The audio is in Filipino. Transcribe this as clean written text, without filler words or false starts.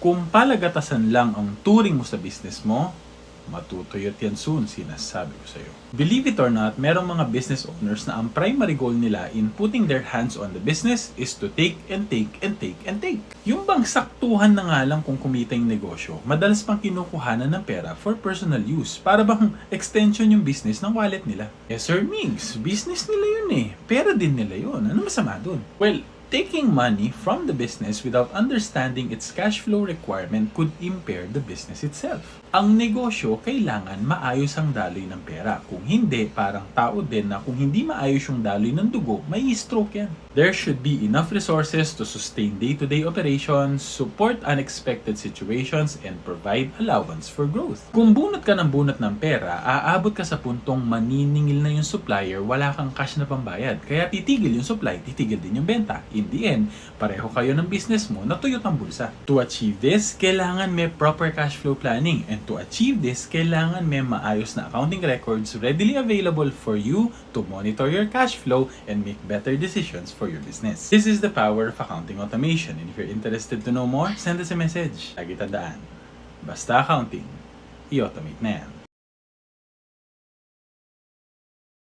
Kung palagatasan lang ang turing mo sa business mo, matutuyot yan soon, sinasabi ko sa'yo. Believe it or not, merong mga business owners na ang primary goal nila in putting their hands on the business is to take and take and take and take. Yung bang saktuhan na nga lang kung kumita yung negosyo, madalas pang kinukuhanan ng pera for personal use. Para bang extension yung business ng wallet nila. Yes sir, Migs, business nila yun eh. Pera din nila yun. Ano masama dun? Well, taking money from the business without understanding its cash flow requirement could impair the business itself. Ang negosyo, kailangan maayos ang daloy ng pera. Kung hindi, parang tao din na kung hindi maayos yung daloy ng dugo, may stroke yan. There should be enough resources to sustain day-to-day operations, support unexpected situations, and provide allowance for growth. Kung bunot ka ng bunot ng pera, aabot ka sa puntong maniningil na yung supplier, wala kang cash na pambayad. Kaya titigil yung supply, titigil din yung benta. In the end, pareho kayo ng business mo na tuyot ang bulsa. To achieve this, kailangan may proper cash flow planning. And to achieve this, kailangan may maayos na accounting records readily available for you to monitor your cash flow and make better decisions for your business. This is the power of accounting automation. And if you're interested to know more, send us a message. Lagi tandaan, basta accounting, i-automate na yan.